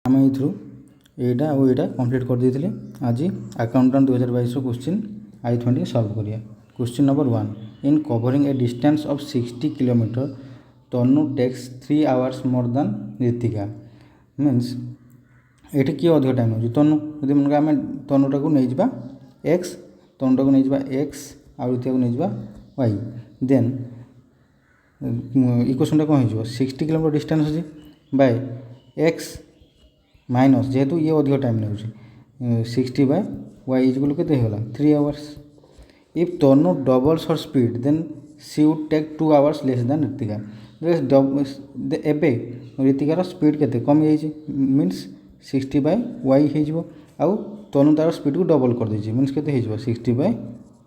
आम एटा और यहाँ कम्प्लीट कर देते आज अकाउंटेंट 2022 क्वेश्चन आई थोड़ी सल्व करिए। Question number 1 in covering a distance of 60 kilometre Tanu takes 3 hours more than Ritika means ये किए अधिक टाइम हो तनु यदि मन आम तनुटा को नहीं जा एक्स तनुटा को नहीं जा एक्स आउ ऋतिका को नहीं जा वाई देन इक्वेशन कौन हो 60 किलोमीटर डिस्टेंस अच्छी बाय एक्स माइनस जेहेतु ये अधिक टाइम नहीं 60 बाय वाई इक्वल के 3 hours if Tanu doubles her speed then she would take 2 hours less than Ritika एवं ऋतिकार स्पीड के कम जाइए मीन्स 60 बाय वाई हो आउ तनु तार स्पीड को डबल कर दे मीन्स के 60 बाय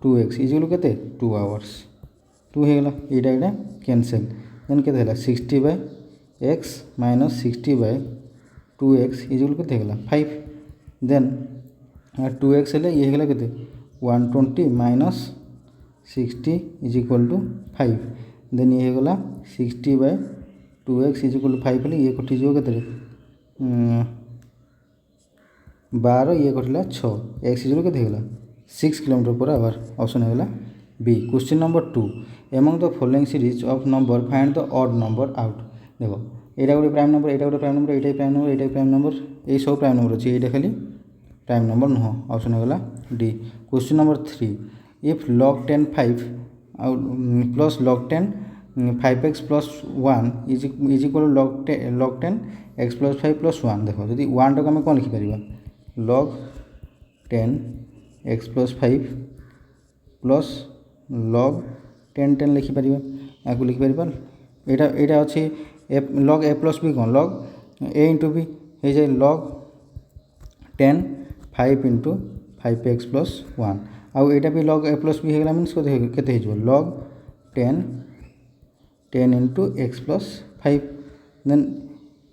2x इक्वल के 2 आवर्स 2 होगा यहाँ कैंसल देन के 60 by x minus 60 by 2x equal के 5 देन 2x है ये होगा के 120 minus 60 is equal to 5 then ये होगा 60 by 2x is equal to 5 हेल्ले ये कटिज के 12 ये कटिला 6 एक्स इज के 6 किलोमीटर पर आवर ऑप्शन होगा B. Question number 2 among the following series of number find the odd number out देखो यहाँ गोटे प्राइम नंबर यहाँ गोटे प्राइम नंबर यहाँ प्राइम नंबर यहाँ प्राइम नंबर ये सब प्राइम नंबर अच्छे यहाँ खाली प्राइम नंबर नुह ऑप्शन होगा D. Question number 3 if log 10 5 plus log 10 5x plus 1 is equal log 10 x plus 5 plus 1 देखो जदि 1 टाक आम कौन लिखिपर log 10 x plus 5 plus log 10 10 लिखिपर या लिखिपर यहाँ अच्छी log a प्लस b कौन log a इंटू b हो जाए log 10 5 इंटू 5x प्लस 1 आउ यहाँ भी log a प्लस b होगा मीन्स के log 10 into x plus 5 then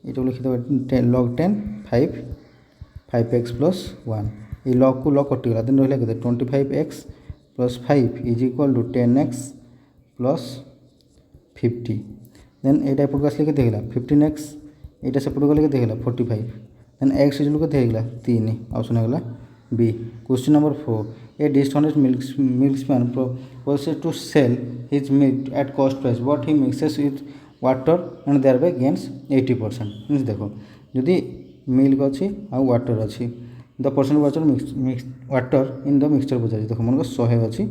ये लिखिद log 10 5x प्लस 1 ये log को log कटिगला देन रहा के 25x plus 5 is equal to 10x plus 50 then यहाँ एपट आसले के 15x यहाँ सेपट गले के 45 देन x इज के 3 ऑप्शन होगा B. Question number 4 a dishonest milkman proposes to sell his milk at cost price but he mixes with water and thereby gains 80% means देखो यदि मिल्क अच्छी आ वाटर अच्छी the percent water water in the mixture पचार देखो मन 100 अच्छी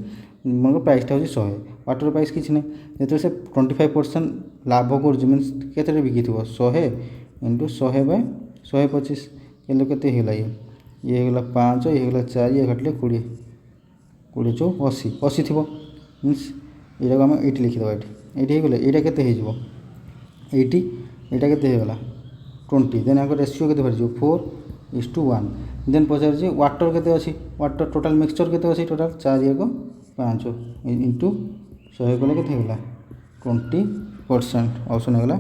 मन प्राइसटा हूँ 100 वाटर प्राइस किसी ना जो से 25% लाभ कर मीन्स के बिकी थो 100 इंटू 100 बाय 125 के ये होगा 5 ये होगा 4 ये घटले 20 20 चौ 80 80 थी मीन्स यहाँ आम ये लिखिद ये होगा यहाँ के 80 यहाँ के 20 देन आगे रेसियो के 4:1 देन पचार वाटर के अच्छी वाटर टोटाल मिक्सचर के अच्छी टोटाल 4 1 5 इंटू 100 कले के 20% ऑप्शन होगा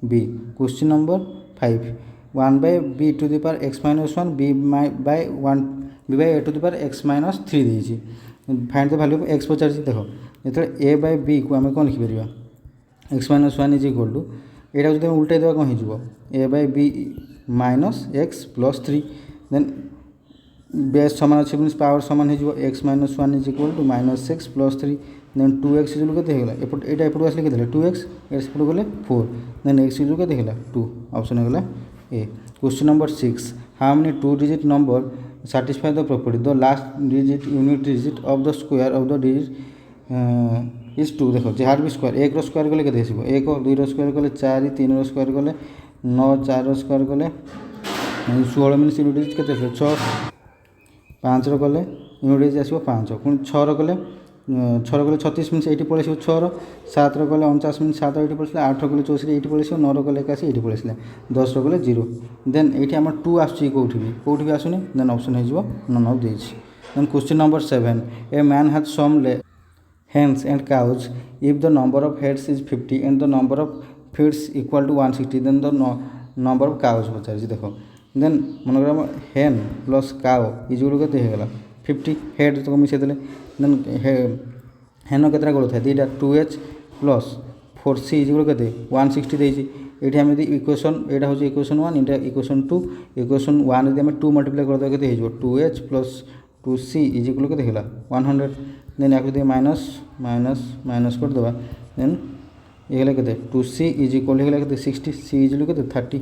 B. Question number 5 1 by b to the power x minus 1 b by 1 b by a to the power x minus 3 देती find the value of x पचार देखो जो a by b को आम कौन लिखिपर x minus 1 is equal to यहाँ जो उल्टाई देवा कौन हो a by b minus x plus 3 then base सामान अच्छे मीन पावर सामान हो x minus 1 is equal to minus 6 plus 3 then 2x is के एपट यहाँ एपट आसले के 2x एपट गले 4 देन x इज के 2 ऑप्शन होगा A. Question number 6 how many 2 digit number satisfy the property the last digit unit digit of the square of the digit is 2 देखो जार भी स्क्वायर 1 स्क्वायर गले के 1 2 स्क्वायर गले 4 3 square गले 9 4 square गले 16 mean unit digit के 6 5 गले unit digit आसो 5 पुणी 6 गले 6 गले 36 मीन ये पलैस 6 7 गले 49 मीन 7 ये पलैस 8 गले 64 ये पलैस 9 गले 81 ये पलैस 10 गले 0 देन ये आम 2 आसूँ कौटी भी आसुनी देन ऑप्शन हो none of this. Then question number 7 a man has some hens and cows if the number of heads is 50 and the number of feet equal to 160 then the number of cows पचार देखो then मन hen plus cow इजुल के 50 head तो मिसे देले then हेन केतटा गोड़ था 2h plus 4c इजुल के 160 देछि ये आम इक्वेशन यहाँ हूँ इक्वेशन 1 यहाँ इक्वेशन 2 इक्वेशन 1 यदि आम 2 मल्टीप्लाई करदे के 2h plus 2c is equal के 100 देन या माइनस माइनस माइनस करदे देन ये के 2c इज इक्वल के 60 c इज इक्वल के 30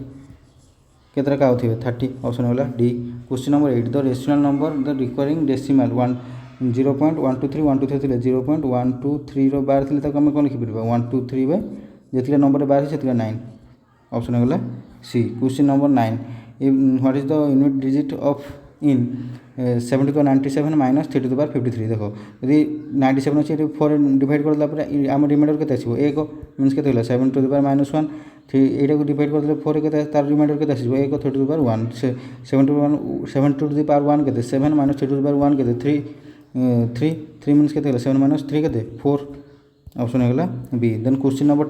केतरा का थे 30 ऑप्शन होगा D. Question number 8 the rational number the recurring decimal 0.123 0.123 बार थी आम कौन लिखिपर 123 जितने नंबर बार से 9 ऑप्शन होगा C. Question number 9 what is the unit digit of in 7 to 97 minus 3 to the power 53 देखो यदि 97 अच्छे 4 डिवाइड करदेला आम रिमाइंडर के 1 मीनस के 7 to the power -1 3 यहाँ डिवाइड करदे 4 के तार रिमाइंडर के 1 3 to the power 1 7 to the power 1 के 7 माइनस 3 to the power 1 के 3 मीनस के 7 माइनस 3 के 4 ऑप्शन होगा B. Then question number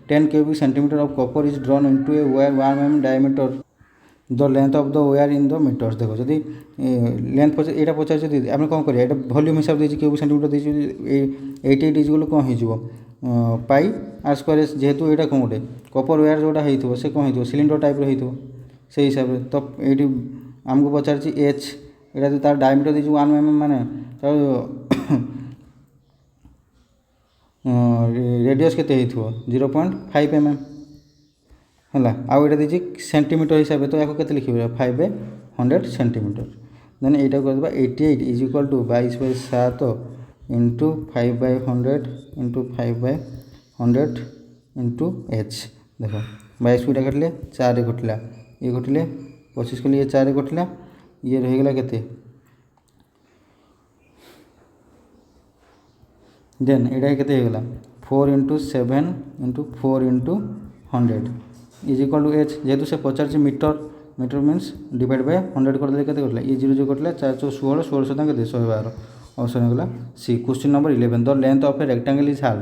10 cubic centimeter of copper is drawn into a wire 1 mm diameter the length of the wire in the metres देखो जदि length यहाँ पचार आम कौन करिया ये वॉल्यूम हिसाब से क्यूबिक सेंटीमीटर देखिए 88 इज कौन हो पाई आर स्क्वायर जेहेतु यहाँ कौन गोटे कपर वायर जोटा हो से कौन हो सिलिंडर टाइप हो से हिसाब से तो ये आमको पचार एच यहाँ तार डायमीटर देखिए 1 mm माने रेडियस के 0.5 mm है आउ यहाँ दीजिए सेंटीमीटर हिसाब से तो या के लिखे 5/100 सेंटीमीटर देन यहाँ कर 88 is equal to 22/7 into 5/100 into 5/100 into h देखो 22 को कटिले 4 कटिला ये कटिले 25 को लिए 4 कटिला ये रहीगला के देन यहाँ के 4 into 7 into 4 into 100 is equal to h जेहेतु से पचार meter meter means divide by 100 करदे के ये 0 कटिला 4 4 16 16 7 के 112 ऑप्शन होगा C. Question number 11 the length of a rectangle is half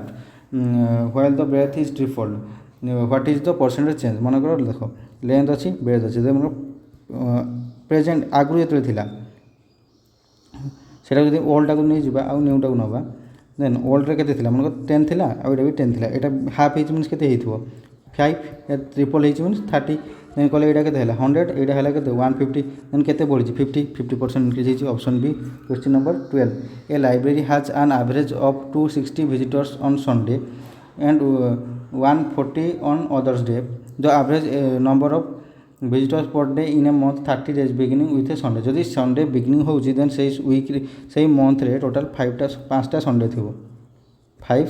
while the breadth is tripled what is the percentage change मन कर देखो लेंथ अच्छी ब्रेथ अच्छी मन प्रेजेंट आगु जो से ओल्डटा को नहीं जावा न्यूटा को नवा देन ओल्ड के मन 10 थी आउ भी 10 थी यहाँ हाफ एच मीनस के 5 ट्रिपल एच मीनस 30 देन कहले यहाँ के 100 यहाँ है 150 देन के बढ़ी 50% increase option B. Question number 12 a library has an average of 260 visitors on Sunday and 140 on others day the average number of visitors per day in a month 30 days beginning with a Sunday जदि Sunday beginning हो से week से month रे total 5टा Sunday थी 5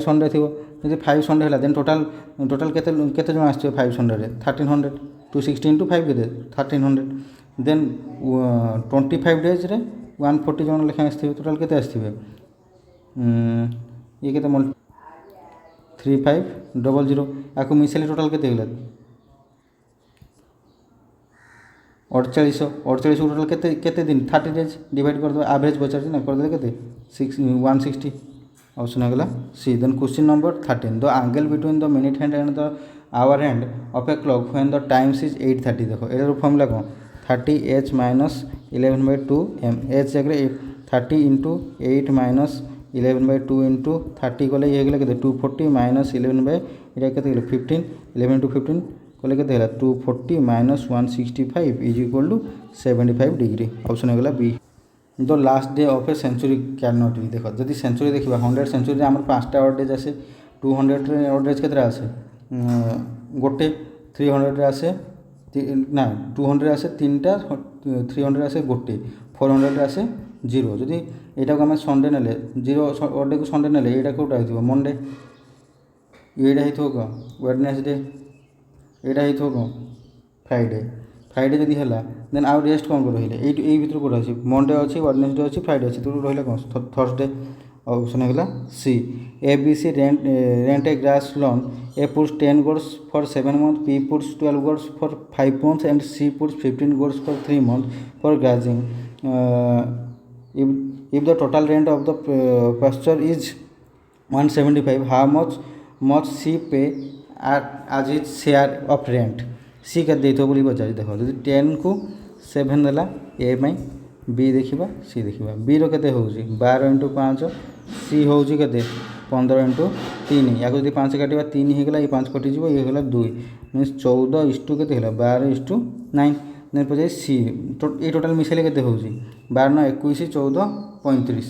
Sunday थी जब 5 Sunday है then total total केते जन आसो 5 संडे 1300 260 इंटू 5 के 1300 देन 25 डेज रे 140 जन लेखा आसते टोटाल केते आसते ये केते 3500 या मिसेले टोटाल के 48 टोटाल के दिन 30 डेज डिवाइड कर दो एवरेज बचार ना कर दे के 160 ऑप्शन होगा C. Then question number 13 the angle between the minute hand and the hour hand of a clock when the times is 8:30 देखो यार फॉर्मूला कौन 30h माइनस 11/2 m h जगह 30 इंटू 8 माइनस 11/2 इंटू 30 कले ये के 240 माइनस 11 के 15 11 into 15 कले के 240 minus 165 is equal to 75 degree option होगा B. The last day of a century cannot be देखो जब सेंचुरी देखा 100 सेंचुरी आम 5टा ऑड डेज आसे 200 ऑड डेज के आसे गोटे 300 आसे ना 200 आसे 3टा 300 आसे गोटे 400 आसे 0 जदि यहाँ को आम संडे ने 0 ऑड डे को संडे ने यहाँ कौटा हो मंडे यहाँ हो कौन वेडनेसडे यहाँ हो कौन फ्राइडे जदि है देन आउ रेस्ट कौन को रही यही भर कौट अच्छी मंडे अच्छी वेडनेसडे अच्छी फ्राइडे अच्छी तो रहा कौन थर्सडे ऑप्शन होगा C. A B C rent a grass lawn A puts 10 gourds for 7 months B puts 12 gourds for 5 months and C puts 15 gourds फॉर 3 months for grazing if the total rent of the pasture is 175 how much she pay as his share of rent सी के देते बोली पचार देखो जो 10 को 7 देला A B देखा सी देखा बी रो के 12 इंटू 5 सी हूँ के 15 इंटू 3 या यदि 5 काटा 3 होगा ये 5 कटिज ये होगा 2 मीन्स 14 इस टू के 12 इस टू 9 देन पचास सी ये टोटाल मिसाइले के हो 12 9 21 14 35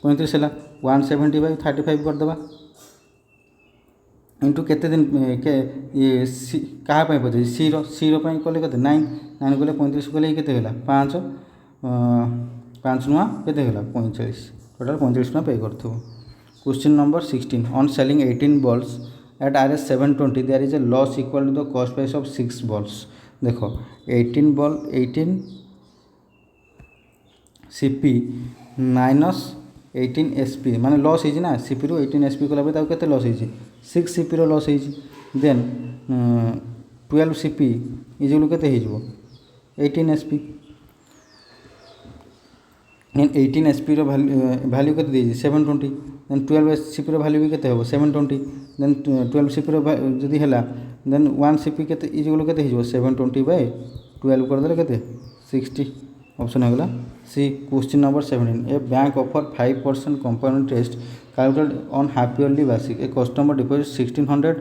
35 है 170/35 करदे इंटू केते दिन के ये क्या पचास सी रही कले के 9 9 कले 35 कले के 5 5 नुआ के 45 टोटाल 45 पे करथो। Question number 16 on selling 18 balls at RS 720 there is a loss equal to the cost price of 6 balls. देखो 18 बॉल 18 CP माइनस 18 SP माने लॉस है ना CP रु 18 SP कला के लॉस है 6 CP रो लॉस है देन 12 CP इजल के 18 SP देन 18 SP रो वैल्यू के 720 देन 12 CP रो वैल्यू भी के 720 देन 12 CP रो जदी हला देन 1 CP के इजल के 720/12 कर देले के 60 ऑप्शन होगा C. Question number 17 a bank offer 5% compound interest calculated on half yearly basis a customer deposit 1600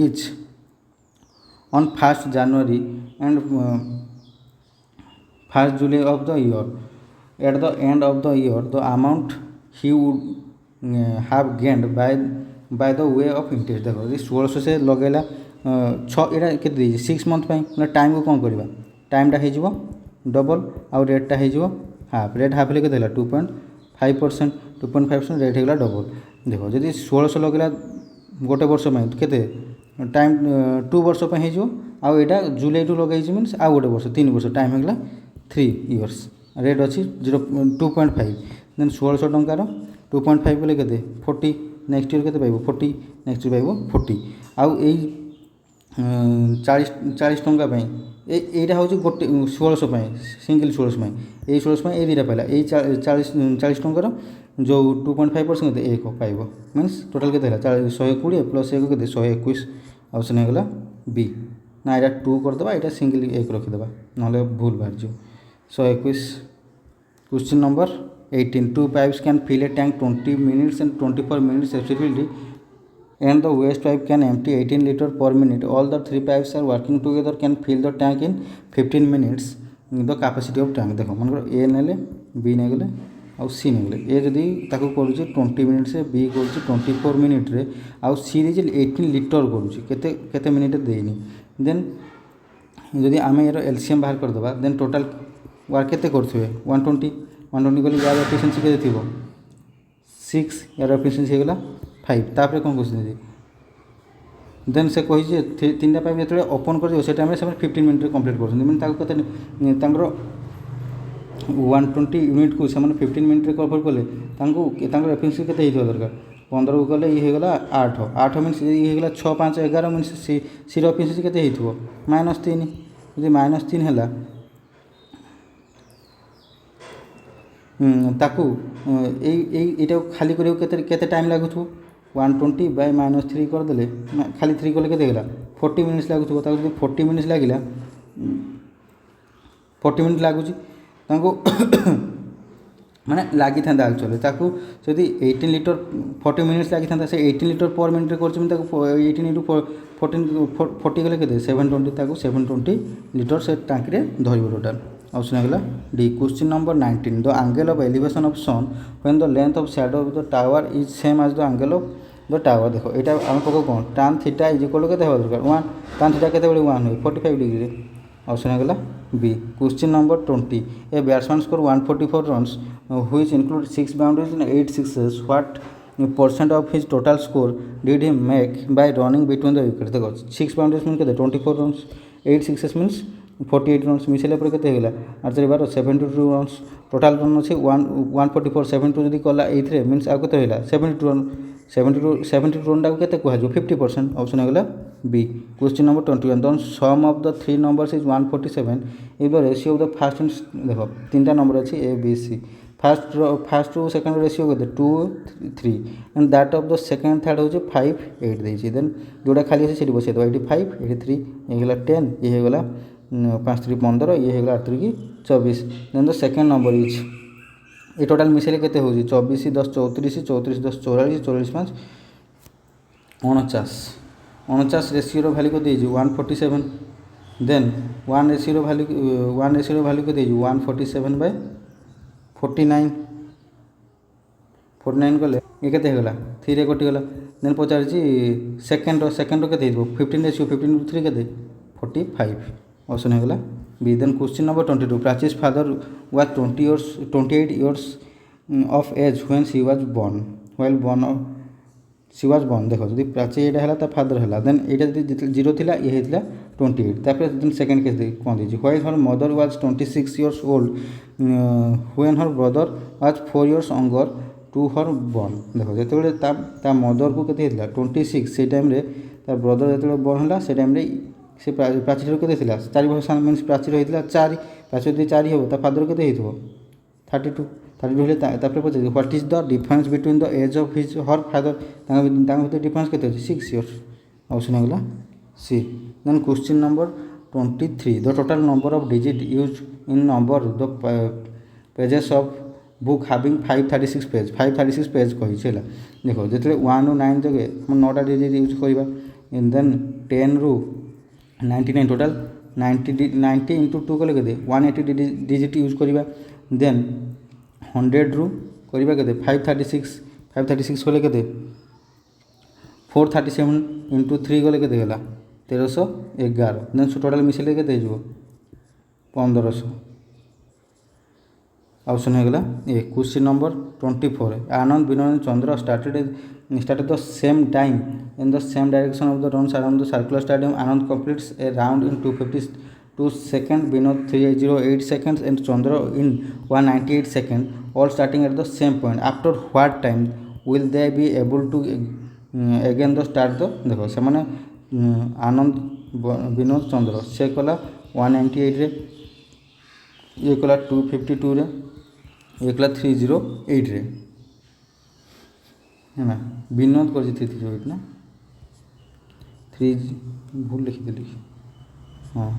each on 1st January and 1st July of the year. At the end of the year the amount he would have gained by the way of interest। देखो ये 1600 से लगेला 6 एटा के 6 month पे time को कौन करवा टाइमटा हो डबल आउ रेटा हो हाफ रेट हाफ लेके 2.5% 2.5% रेट होगा डबल। देखो जब 1600 लगेगा गोटे वर्ष में केते टाइम 2 वर्ष हो आउ एटा जुलाई टू लगे मीन्स आउ गोटे वर्ष 3 वर्ष टाइम होगा 3 इयर्स रेट अच्छी 2.5 देन 1600 टंकार 2.5 बोले के 40 नेक्स्ट ईयर के 40 नेक्स्ट ईयर 40 आउ 40 टंका এইটা হচ্ছে গোটে 1600 সিঙ্গল 1600 এই 1600 এই দুইটা পাইলা এই 40 টঙ্কার যে 2.5% এক পাইব মিন্স টোটাল কেতে হলা 120 প্লস 1 কেতে 121 অপশন হয়ে গলা বি না এটা 2 করদেবা এটা সিঙ্গল 1 রখিদেবা নহলে ভুল বাহার 121। Question number 18 two pipes can fill a tank 20 minutes and 24 minutes respectively and the waste pipe can empty 18 liter per minute. All the three pipes are working together can fill the tank in 15 minutes the capacity of tank। देखो मन करो ए नेले B ने गले आउ सी ने गले ए जदी ताको करूची 20 मिनिट से बी करूची 24 मिनिट रे आउ सी रे 18 लिटर करूची केते केते मिनिट देइनी देन जदी आमे एरो एलसीएम बाहर कर दबा देन टोटल वर्क केते करथुए 120 गले यार एफिशिएंसी केते थिबो 6 यार एफिशिएंसी गला 5 तापर कौन क्वेश्चन देन से कही 3टा पाइप जो ओपन कर टाइम 15 मिनट कंप्लीट कर मतलब 120 यूनिट को 15 मिनट कवर कले एफिशिएंसी के दरकार 15 को गले ये होगा 8 मीनस ये होगा 6 5 11 मीनस सी एफिशिएंसी के -3 यदि -3 है ताकू ये खाली कर टाइम लगुथ 120/-3 करदे खाली 3 कले के 40 मिनिट्स लगुथ 40 मिनिट्स लगिला 40 मिनिट लगुच माने लगी था एक्चुअली ताकू जदि 18 लिटर 40 मिनिट्स लगी था से 18 लिटर पर मिनिट कर 18 इंटू 40 गले के 720 ताकू 720 लिटर से टांकी धर टोटाल ऑप्शन है D. Question number 19 the angle of elevation of sun when the length of shadow of the tower is same as the angle of the tower. देखो यहाँ आम पक कौन tan थीटा इज इक्वल के दरकार 1 tan theta के 1 हुए 45 degree option है B. Question number 20 a batsman score 144 runs which include 6 boundaries and 8 sixes what % of his total score did he make by running between the wicket. देखो 6 boundaries mean के 24 runs 8 sixes means 48 runs मिसेला पर के archery 72 runs total run अच्छे 144 72 जब कला ये मीनस आगे के 72 रन 72 रन टाक के कह 50% ऑप्शन है B. Question number 21 the sum of the 3 numbers is 147 if the ratio of the first and देखो 3टा नंबर अच्छी A B C first to second ratio के 2 3 and that of the second third हो 5 8 then जोड़ा खाली अच्छे बसई दो 85 83 ये 10 ये पाँच त्रिक 15 ये होगा 8 त्रिक 24 then the second number is ये टोटाल मिसेले केते हो 24 10 34 34 10 44 44 5 49 49 रेसीओ भैल्यू को दीजिए 147 देन 1 रेसीओ भैल्यू को दीजिए 147/49 49 कले ये केते होगा 3 रे कटिगला देन पचार सेकेंड के 15 रेसीओ 15 × 3 के 45 ऑप्शन होगा B then question number 22 Prachi's father was 28 years of age when she was born she was born देख जब प्राची यहाँ है फादर है देन यहाँ 0 थिला ये होता 28 तापर देन सेकेंड केस कौन दीजिए while her mother was 26 years old when her brother was 4 years younger to her born देख जो मदर को केते 26 से टाइम ब्रदर जो बॉर्न है से टाइम से प्राचीर के 4 वर्ष मीनस प्राचीर होता 4 प्राचीर जो 4 हो फादर के 32 हेल्ले पचार what is the difference between the age of his her father difference के 6 years ऑप्शन होगा C then question number 23 the total number of digit use in number the pages of book having 536 page 536 page कही देख जो 1 ରୁ 9 जगह हम 9टा digit use करवा देन 10 ରୁ 99 टोटाल 90 × 2 कले के 180 डिजिट यूज करवा देन 100 ରୁ करवा के 536 कले के 437 × 3 कले के 1311 देन टोटाल मिसेले के 1500 ऑप्शन होगा A question number 24 Anand Vinod Chandra started the same time in the same direction of the runs around the circular stadium. Anand completes a round in 252 seconds, Vinod 308 seconds and Chandra in 198 seconds, all starting at the same point. After what time will they be able to again the start the देखो से माने आनंद विनोद चंद्र से कला 198 रे ये कला 252 रे ये कला 308 रे है ना विनोद कर 308 ना 3 भूल लिखिदेली हाँ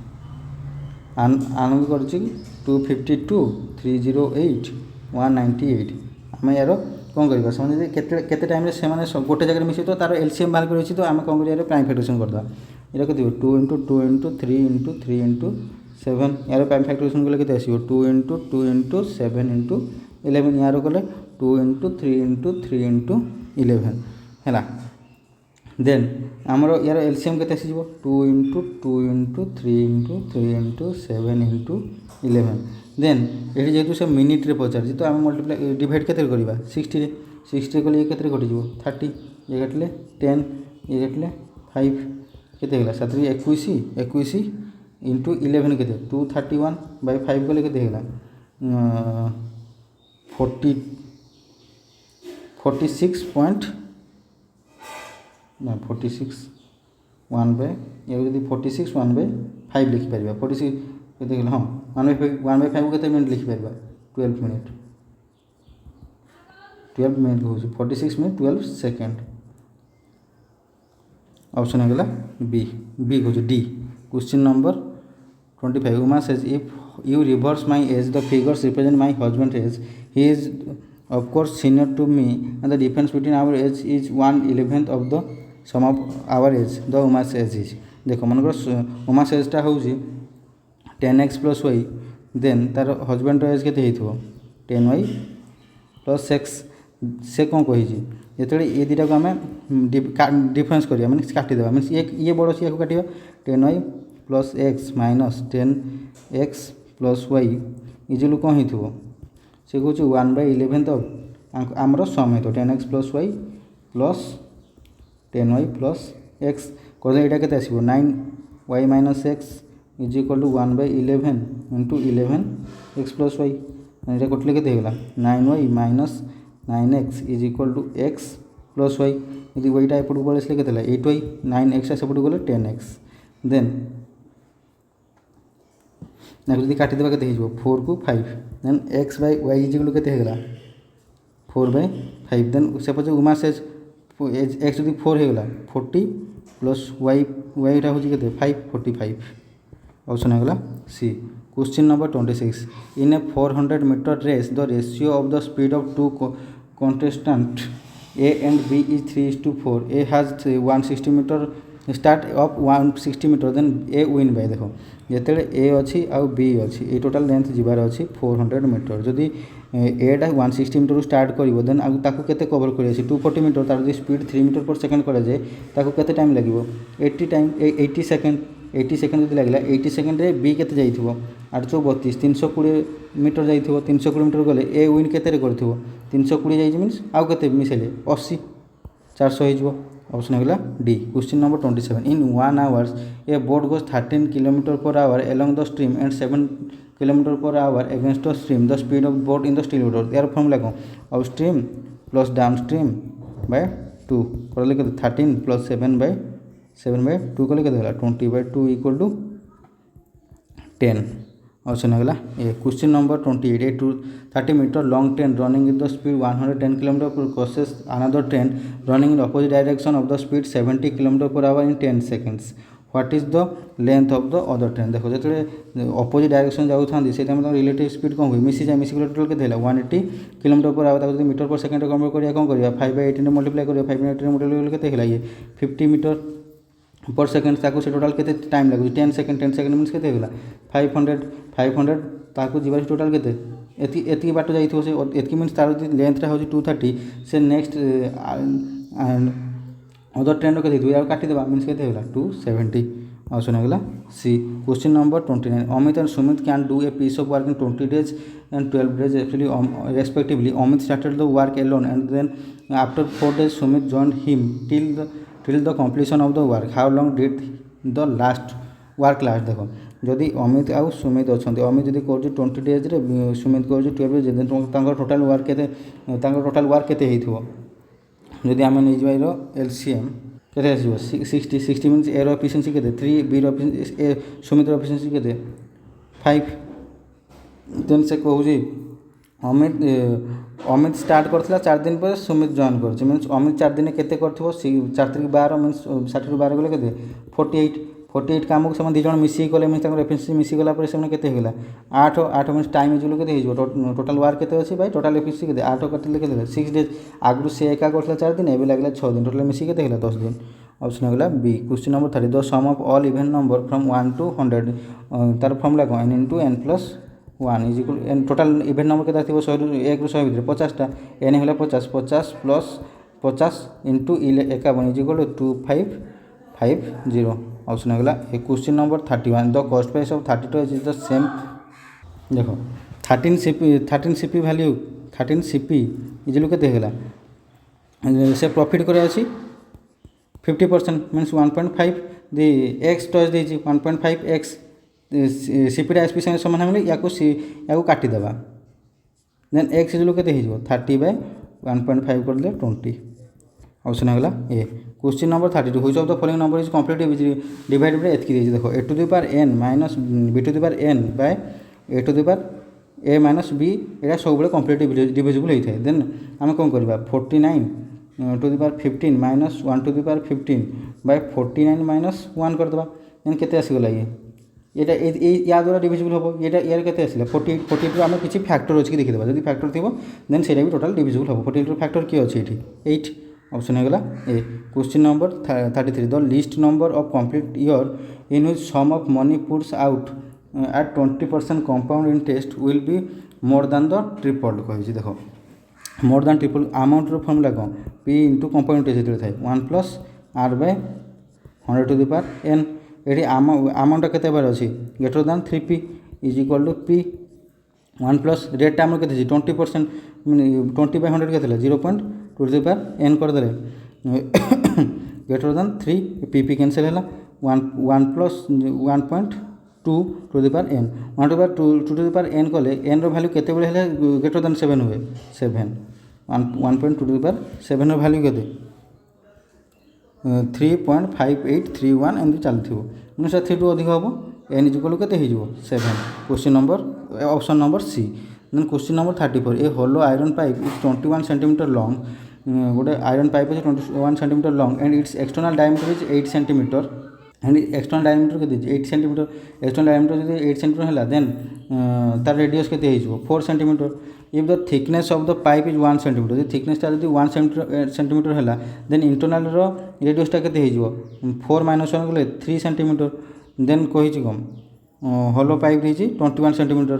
आनंद कर 252 308 198 आम यार कौन करवा से केते टाइम से गोटे जगह मिसे तो तार एलसीएम बाहर कर तो आम कौन कर प्राइम फैक्टराइजेशन करदे ये कत 2 × 2 × 3 × 3 × 7 यार प्राइम फैक्टराइजेशन कले के 2 × 2 × 7 × 11 यार कले 2 × 3 × 3 × 11 है देन आमर यार एलसीएम के 2 × 2 × 3 × 3 × 7 × 11 देन ये जेहतु से मिनिट रे पचार तो आम मल्टीप्लाई डिवाइड के 60 कले ये कटे कटिज 30 ये कटिले 10 ये कटिले 5 के 7 21 इंटू 11 के 231/5 कले के 46 1/5 लिखिपर 46 के हाँ 1/5 के मिनट लिखिपर 12 मिनट 12 मिनट हो 46 मिनट 12 सेकेंड ऑप्शन होगा बी हो D question number 25 Uma says if you reverse my age the figures represent my husband age he is of course senior to me and the difference between our age is 1/11 of the sum of our age the uma's age is देखो मनकर उमा's as टा हूँ 10x + y then तार husband as के 10y + x से कौन कही जो ये दुटा को आम डिफरेंस करिया माने काटिदेवा मीनस ये बड़ से काटिया 10y + x - 10x + y equal कौन हो से कौन 1/11 तो आमर सम हो 10x + y + 10y + x कर यहाँ के 9y - x is equal to 1/11 × 11x + y यहाँ कटले के 9y - 9x is equal to x + y यदि वहीटा एपटू पड़े के 8y 9x सेपटू गले 10x देन जब काटिदेवा के 4 को 5 देन x/y इज इक्वल के 4/5 देन सपोज उमा से x जो 4 होगा 40 + y टा हूँ के 5 45 ऑप्शन होगा C. Question number 26 in a 400 meter race the ratio of the speed of two contestant A and B is 3:4. A has 160 meter start of 160 meter then A win by देखो जिते A अच्छी आउ B अच्छी ये total length जीवार अच्छी 400 metre जदि एटा 160 metre start कर then आगे ताकू केते कवर कर 240 मीटर तार जो स्पीड 3 मीटर पर सेकेंड करा जाए ताकू केते टाइम लगे 80 सेकेंड 80 सेकेंड जब लगे 80 सेकेंड रे बी केते जाइथिबो 832 320 मीटर जाइथिबो 320 मीटर गले ए विन केते करथिबो 320 जाइछि मींस आउ केते मिसेले 80 400 हो ऑप्शन होगा D. Question number 27 in 1 hours A boat goes 13 km/h along the stream and 7 km/h against the stream the speed of boat in the still water यार formula कौन अब stream plus down stream by 2 करले के 13 plus 7/2 करले के 20/2 equal to 10 option होगा A. Question number 28 a 30 meter long train running with the speed 110 km/h crosses another train running in opposite direction of the speed 70 km/h in 10 seconds what is the length of the other train देखो जो opposite direction जाऊँ से relative speed कौन हुए मिसी जाए मिसिक total के 180 km/h metre पर सेकेंड कन्वर्ट करिया कौन करिया 5/18 मल्टीप्लाई करिया 5/18 मल्टीप्लाई के 50 मीटर पर सेकेंड ताकू से टोटाल केते टाइम लगुच 10 सेकेंड मीन्स केते होगा 500 ताकू जीवार टोटाल केते एति बाट जाइथिबो से एति मीन्स तार लेंथ रा हो 230 से नेक्स्ट अदर ट्रेन रो केते या काटी देबा मीन्स केते होला 270 ऑप्शन होगा C. Question number 29 Amit and Sumit can do a piece of work in 20 days and 12 days actually respectively. Amit started the work alone and then after 4 days Sumit joined him till the completion of the work. How long did the last work last देखो जदि अमित आउ सुमित अच्छा अमित जब कर 20 days रे सुमित कर 12 days then total work केते total work केते हेइथबो जदि आमे नै जइरो एलसीएम केते आसीबो 60 मीन्स ए रो एफिशिएंसी केते 3 बी रो एफिशिएंसी ए सुमित रो एफिशिएंसी केते 5 देन से कहू जे अमित स्टार्ट करथिला 4 दिन पर सुमित जॉइन करछि मीन्स अमित 4 दिन केते करथिबो 4 3 12 मीन्स 60 ରୁ 12 गले केते 48 काम को समान 2 जण मिसी कले मीन्स ताकर एफिशिएंसी मिसी गला पर से केते हेला 8 मीन्स टाइम इज केते हेजो टोटल वर्क केते अछि भाई टोटल एफिशिएंसी केते 8 कटले केते 6 डेज आगु से एका करथिला 4 दिन एबे लागला 6 दिन टोटल मिसी केते हेला 10 दिन ऑप्शन होगा B. Question number 30 the sum of all even number from 1 to 100 तार फॉर्मूला कोन n into n plus 1 is equal n total even number केते थिबो 100 1 ରୁ 100 भितर 50 टा n होला 50 plus 50 into 51 is equal to 2550 option होगा A. Question number 31 the cost price of 32 is the same देखो 13 cp value 13 cp is equal केते होला से प्रॉफिट करे अछि 50% मीन्स 1.5 दी एक्स टच दे 1.5 एक्स सीपीटा एसपी संगे समान होले या काटिदेबा देन एक्स इज के 30/1.5 कर दे 20 ऑप्शन होगा A. Question number 32 which of the following number is completely divided by एतकी देखो a to the power n minus b to the power n by a to the power a minus b एटा सब बेले completely divisible होता है then आम कौन करबा 49 to the power 15 minus 1 to the power 15 by 49 minus 1 कर देबा then केते आसीगला ये या द्वारा डिविजिबल हम ये यार केते आसिला 48 रो आम किछि फैक्टर अछि देखि देबा जदि फैक्टर थिबो देन सेटा भी टोटल डिविजिबल हम 48 रो फैक्टर की अछि एठी 8 ऑप्शन होगा A. Question number 33 the list number of complete year in which sum of money puts out at 20% compound interest will be more than the triple कहि देखो more than triple amount रो formula कौन p into compound interest थाए 1 plus r by 100 to the power n ये amount केते बार अछि greater than 3p is equal to p 1 plus rate आम के 20% 20/100 के 0.2 टू द पावर n कर दे ग्रेटर देन 3 p कैंसिल है 1 plus 1.2 to the power n 1 to power 2 to the power n कले n रो वैल्यू केते बेले है ग्रेटर देन 7 हुए 7 1.2 टू द पावर 7 रो वैल्यू केते 3.5831 एमती चलती मीन 3 अधिक हम n इज इक्वल के 7 question number option number C. Then question number 34 a hollow iron pipe is 21 centimetre long गोटे आयरन पाइप अच्छे 21 centimetre long and its external diameter is 8 centimetre and external diameter के 8 centimetre external diameter जो 8 centimetre है then तार radius के 4 centimetre if the thickness of the pipe is 1 centimetre जो थिकनेसटा जो 1 centimetre है देन इंटरनल रेडियसटा के 4 माइनस 1 गले 3 सेंटीमीटर देन कही कम हॉलो पाइप रही 21 सेंटीमीटर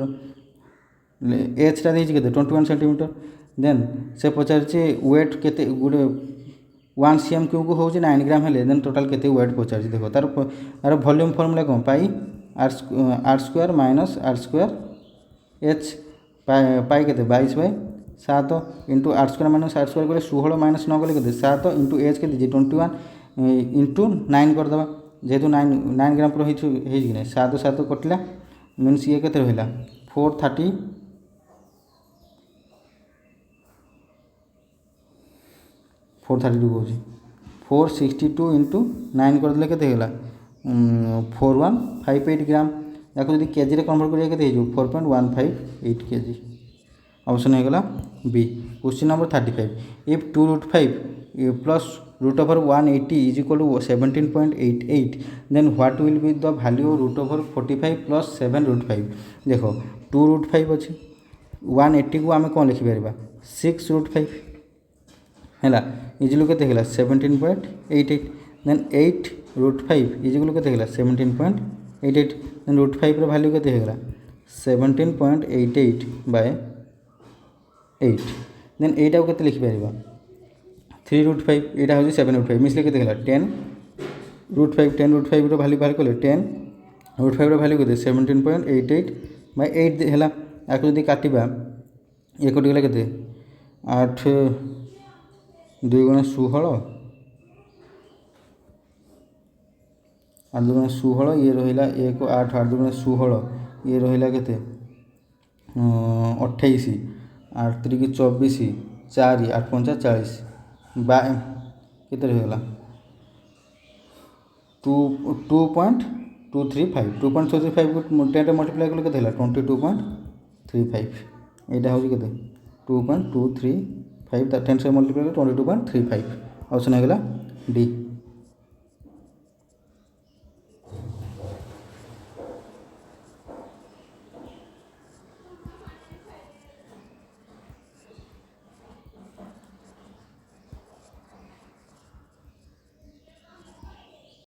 एचटा के 21 सेंटीमीटर देन से पचार वेट के गोटे 1 cm³ को हूँ 9 ग्राम है देन टोटाल के वेट पचार देख तार वॉल्यूम फॉर्मूला कौन pi r square minus r square h pi के 22/7 into r square minus r square गले 16 माइनस 9 गले के 7 इंटू एच के 21 इंटू 9 करदे जेहेतु 9 ग्राम पर हो 7 7 कटिला मीनस ये के रहा 432 कौन 462 इंटू 9 करदे के 4158 ग्राम या जो केजी रे कन्वर्ट करिए 4.158 केजी ऑप्शन होगा B. Question number 35 if 2√5 plus √180 is equal to 17.88 then what will be the value √45 plus 7√5 देख 2√5 अच्छे 180 को आम कौन लिखिपर 6√5 है इजिकल के 17.88 देन 8√5 इजिकल के 17.88 देन √5 वैल्यू के 17.88/8 देन एटा को लिखिपर 3√5 यहाँ हूँ 7√5 मिसले के 10√5 10√5 वैल्यू बाहर कले 10√5 वैल्यू के 17.88/8 है आपको जो काटा ये कटिगला के 8 2 × 16 8 2 × 16 ये रहा 1 8 8 2 × 16 ये रहा के 28 8 3 24 4 8 5 40 के होगा 2.235 2.235 को 10 मल्टीप्लाई कले के 22.35 यहाँ हूँ के 2.235 10 से मल्टीप्लाई 22.35 ऑप्शन होगा डी।